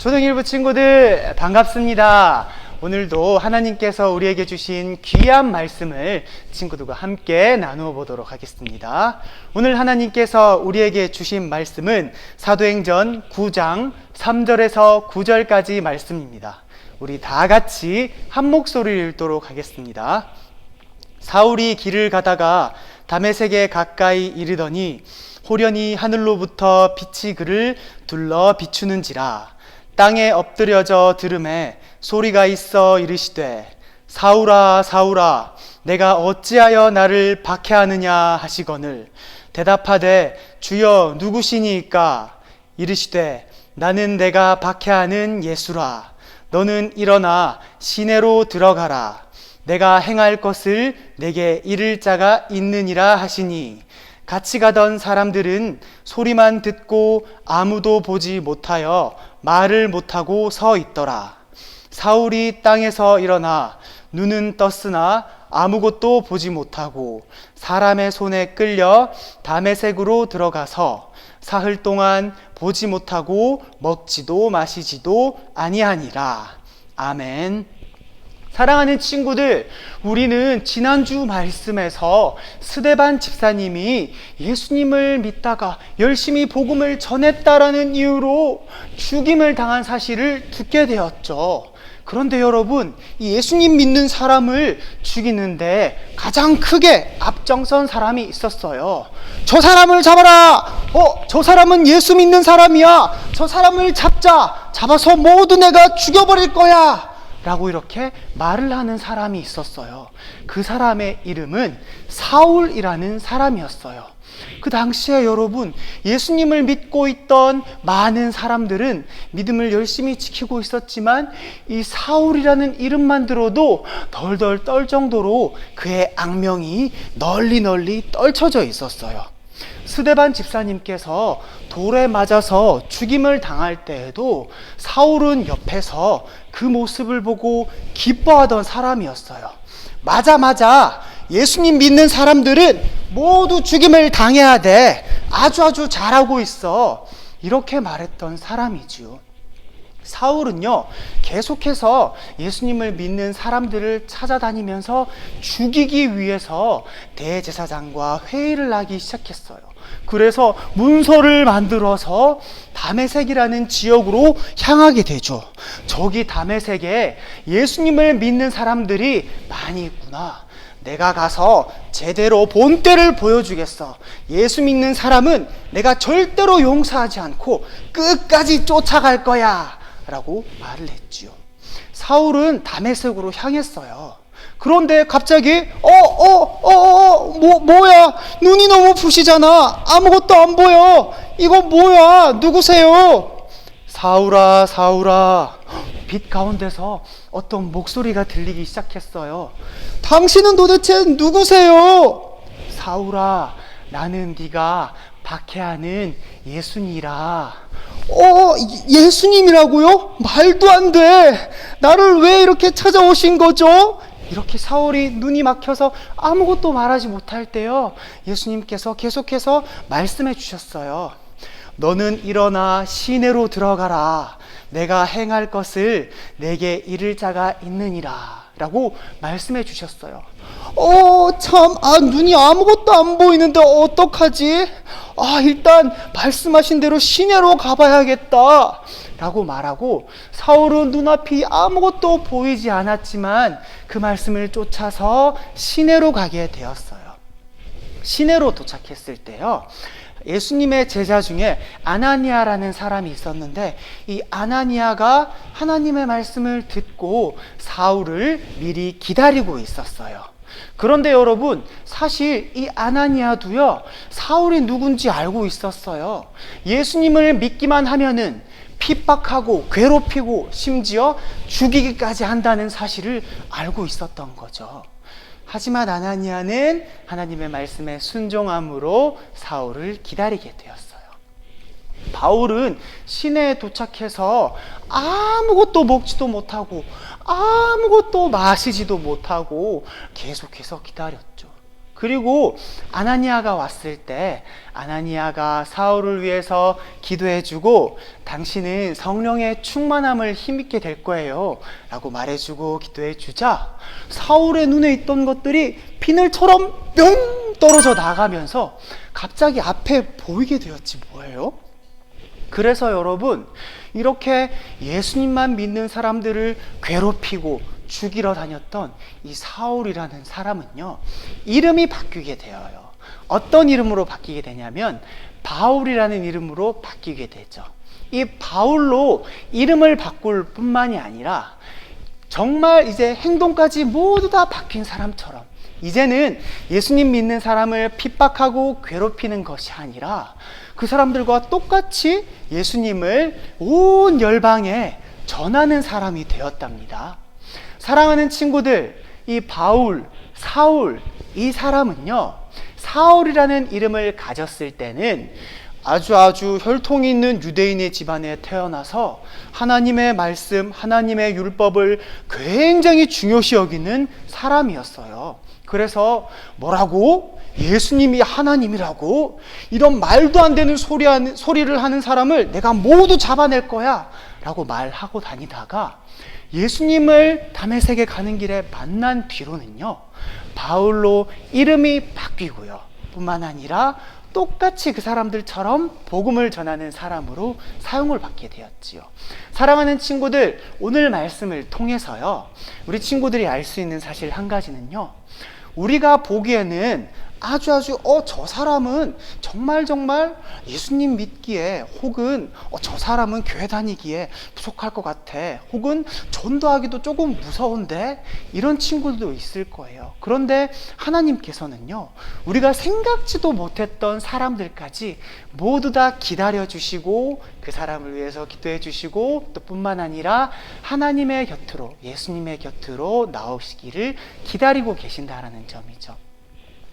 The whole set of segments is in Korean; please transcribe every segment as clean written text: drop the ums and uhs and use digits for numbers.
초등1부 친구들 반갑습니다. 오늘도 하나님께서 우리에게 주신 귀한 말씀을 친구들과 함께 나누어 보도록 하겠습니다. 오늘 하나님께서 우리에게 주신 말씀은 사도행전 9장 3절에서 9절까지 말씀입니다. 우리 다 같이 한 목소리를 읽도록 하겠습니다. 사울이 길을 가다가 다메섹에 가까이 이르더니 호련히 하늘로부터 빛이 그를 둘러 비추는지라. 땅에 엎드려져 들음에 소리가 있어 이르시되 사울아 사울아 내가 어찌하여 나를 박해하느냐 하시거늘 대답하되 주여 누구시니까 이르시되 나는 내가 박해하는 예수라. 너는 일어나 시내로 들어가라. 내가 행할 것을 내게 이를 자가 있느니라 하시니 같이 가던 사람들은 소리만 듣고 아무도 보지 못하여 말을 못하고 서 있더라. 사울이 땅에서 일어나 눈은 떴으나 아무것도 보지 못하고 사람의 손에 끌려 다메섹으로 들어가서 사흘 동안 보지 못하고 먹지도 마시지도 아니하니라. 아멘. 사랑하는 친구들, 우리는 지난주 말씀에서 스데반 집사님이 예수님을 믿다가 열심히 복음을 전했다라는 이유로 죽임을 당한 사실을 듣게 되었죠. 그런데 여러분, 이 예수님 믿는 사람을 죽이는데 가장 크게 앞장선 사람이 있었어요. 저 사람을 잡아라! 저 사람은 예수 믿는 사람이야! 저 사람을 잡아서 모두 내가 죽여버릴 거야! 라고 이렇게 말을 하는 사람이 있었어요. 그 사람의 이름은 사울이라는 사람이었어요. 그 당시에 여러분, 예수님을 믿고 있던 많은 사람들은 믿음을 열심히 지키고 있었지만 이 사울이라는 이름만 들어도 덜덜 떨 정도로 그의 악명이 널리 떨쳐져 있었어요. 스데반 집사님께서 돌에 맞아서 죽임을 당할 때에도 사울은 옆에서 그 모습을 보고 기뻐하던 사람이었어요. 맞아. 예수님 믿는 사람들은 모두 죽임을 당해야 돼. 아주 잘하고 있어. 이렇게 말했던 사람이지요. 사울은요, 계속해서 예수님을 믿는 사람들을 찾아다니면서 죽이기 위해서 대제사장과 회의를 하기 시작했어요. 그래서 문서를 만들어서 다메섹이라는 지역으로 향하게 되죠. 저기 다메섹에 예수님을 믿는 사람들이 많이 있구나. 내가 가서 제대로 본때를 보여주겠어. 예수 믿는 사람은 내가 절대로 용서하지 않고 끝까지 쫓아갈 거야 라고 말을 했지요. 사울은 다메섹으로 향했어요. 그런데 갑자기 뭐야? 눈이 너무 부시잖아. 아무것도 안 보여. 이거 뭐야? 누구세요? 사울아. 빛 가운데서 어떤 목소리가 들리기 시작했어요. 당신은 도대체 누구세요? 사울아, 나는 네가 박해하는 예수니라. 예수님이라고요? 말도 안 돼. 나를 왜 이렇게 찾아오신 거죠? 이렇게 사울이 눈이 막혀서 아무것도 말하지 못할 때요, 예수님께서 계속해서 말씀해 주셨어요. 너는 일어나 시내로 들어가라. 내가 행할 것을 내게 이를 자가 있느니라 라고 말씀해 주셨어요. 눈이 아무것도 안 보이는데 어떡하지? 일단 말씀하신 대로 시내로 가봐야겠다 라고 말하고, 사울은 눈앞이 아무것도 보이지 않았지만 그 말씀을 쫓아서 시내로 가게 되었어요. 시내로 도착했을 때요, 예수님의 제자 중에 아나니아라는 사람이 있었는데, 이 아나니아가 하나님의 말씀을 듣고 사울을 미리 기다리고 있었어요. 그런데 여러분, 사실 이 아나니아도요, 사울이 누군지 알고 있었어요. 예수님을 믿기만 하면은 핍박하고 괴롭히고 심지어 죽이기까지 한다는 사실을 알고 있었던 거죠. 하지만 아나니아는 하나님의 말씀에 순종함으로 사울을 기다리게 되었어요. 바울은 시내에 도착해서 아무것도 먹지도 못하고 아무것도 마시지도 못하고 계속해서 기다렸죠. 그리고 아나니아가 왔을 때 아나니아가 사울을 위해서 기도해주고 당신은 성령의 충만함을 힘입게 될 거예요 라고 말해주고 기도해주자 사울의 눈에 있던 것들이 비늘처럼 뿅 떨어져 나가면서 갑자기 앞에 보이게 되었지 뭐예요? 그래서 여러분, 이렇게 예수님만 믿는 사람들을 괴롭히고 죽이러 다녔던 이 사울이라는 사람은요, 이름이 바뀌게 되어요. 어떤 이름으로 바뀌게 되냐면 바울이라는 이름으로 바뀌게 되죠. 이 바울로 이름을 바꿀 뿐만이 아니라 정말 이제 행동까지 모두 다 바뀐 사람처럼 이제는 예수님 믿는 사람을 핍박하고 괴롭히는 것이 아니라 그 사람들과 똑같이 예수님을 온 열방에 전하는 사람이 되었답니다. 사랑하는 친구들, 이 바울, 사울, 이 사람은요, 사울이라는 이름을 가졌을 때는 아주 혈통이 있는 유대인의 집안에 태어나서 하나님의 말씀, 하나님의 율법을 굉장히 중요시 여기는 사람이었어요. 그래서 뭐라고? 예수님이 하나님이라고? 이런 말도 안 되는 소리를 하는 사람을 내가 모두 잡아낼 거야 라고 말하고 다니다가 예수님을 다메섹에 가는 길에 만난 뒤로는요, 바울로 이름이 바뀌고요, 뿐만 아니라 똑같이 그 사람들처럼 복음을 전하는 사람으로 사용을 받게 되었지요. 사랑하는 친구들, 오늘 말씀을 통해서요, 우리 친구들이 알 수 있는 사실 한 가지는요, 우리가 보기에는 저 사람은 정말 예수님 믿기에 혹은 저 사람은 교회 다니기에 부족할 것 같아, 혹은 전도하기도 조금 무서운데, 이런 친구들도 있을 거예요. 그런데 하나님께서는요, 우리가 생각지도 못했던 사람들까지 모두 다 기다려주시고 그 사람을 위해서 기도해 주시고 또 뿐만 아니라 하나님의 곁으로, 예수님의 곁으로 나오시기를 기다리고 계신다라는 점이죠.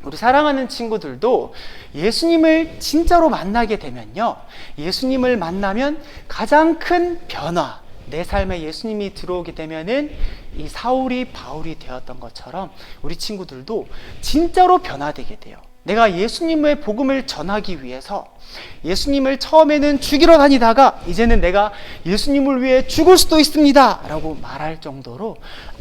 우리 사랑하는 친구들도 예수님을 진짜로 만나게 되면요, 예수님을 만나면 가장 큰 변화, 내 삶에 예수님이 들어오게 되면은 이 사울이 바울이 되었던 것처럼 우리 친구들도 진짜로 변화되게 돼요. 내가 예수님의 복음을 전하기 위해서 예수님을 처음에는 죽이러 다니다가 이제는 내가 예수님을 위해 죽을 수도 있습니다 라고 말할 정도로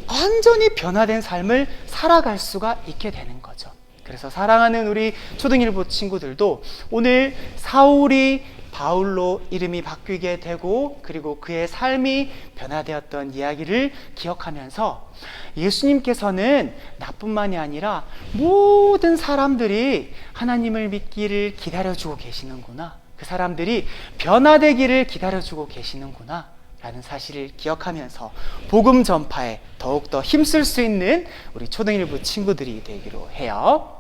완전히 변화된 삶을 살아갈 수가 있게 되는 거죠. 그래서 사랑하는 우리 초등일부 친구들도 오늘 사울이 바울로 이름이 바뀌게 되고 그리고 그의 삶이 변화되었던 이야기를 기억하면서 예수님께서는 나뿐만이 아니라 모든 사람들이 하나님을 믿기를 기다려주고 계시는구나, 그 사람들이 변화되기를 기다려주고 계시는구나 라는 사실을 기억하면서 복음 전파에 더욱더 힘쓸 수 있는 우리 초등일부 친구들이 되기로 해요.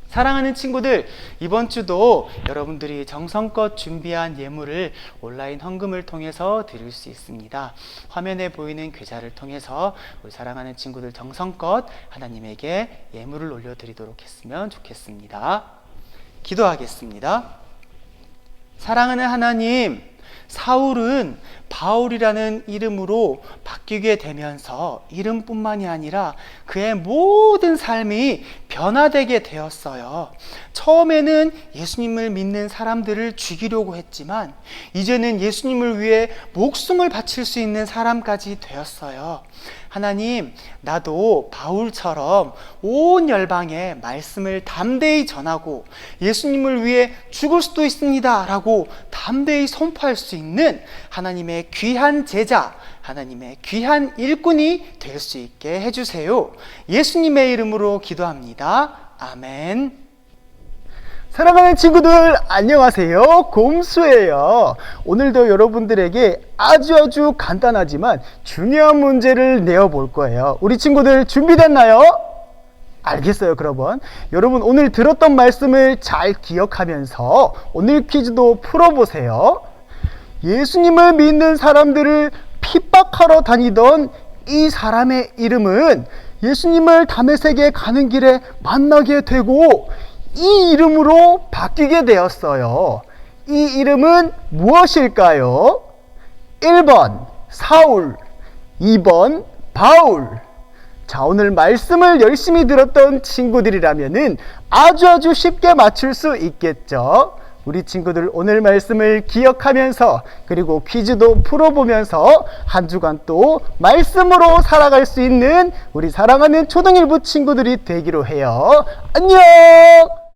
사랑하는 친구들, 이번 주도 여러분들이 정성껏 준비한 예물을 온라인 헌금을 통해서 드릴 수 있습니다. 화면에 보이는 계좌를 통해서 우리 사랑하는 친구들 정성껏 하나님에게 예물을 올려드리도록 했으면 좋겠습니다. 기도하겠습니다. 사랑하는 하나님, 사울은 바울이라는 이름으로 바뀌게 되면서 이름뿐만이 아니라 그의 모든 삶이 변화되게 되었어요. 처음에는 예수님을 믿는 사람들을 죽이려고 했지만 이제는 예수님을 위해 목숨을 바칠 수 있는 사람까지 되었어요. 하나님, 나도 바울처럼 온 열방에 말씀을 담대히 전하고 예수님을 위해 죽을 수도 있습니다 라고 담대히 선포할 수 있는 하나님의 귀한 제자, 하나님의 귀한 일꾼이 될 수 있게 해주세요. 예수님의 이름으로 기도합니다. 아멘. 사랑하는 친구들, 안녕하세요. 곰수예요. 오늘도 여러분들에게 아주 간단하지만 중요한 문제를 내어볼 거예요. 우리 친구들 준비됐나요? 알겠어요. 그러면 여러분 오늘 들었던 말씀을 잘 기억하면서 오늘 퀴즈도 풀어보세요. 예수님을 믿는 사람들을 핍박하러 다니던 이 사람의 이름은 예수님을 다메섹에 가는 길에 만나게 되고 이 이름으로 바뀌게 되었어요. 이 이름은 무엇일까요? 1번 사울, 2번 바울, 자, 오늘 말씀을 열심히 들었던 친구들이라면은 아주 쉽게 맞출 수 있겠죠. 우리 친구들 오늘 말씀을 기억하면서 그리고 퀴즈도 풀어보면서 한 주간 또 말씀으로 살아갈 수 있는 우리 사랑하는 초등일부 친구들이 되기로 해요. 안녕!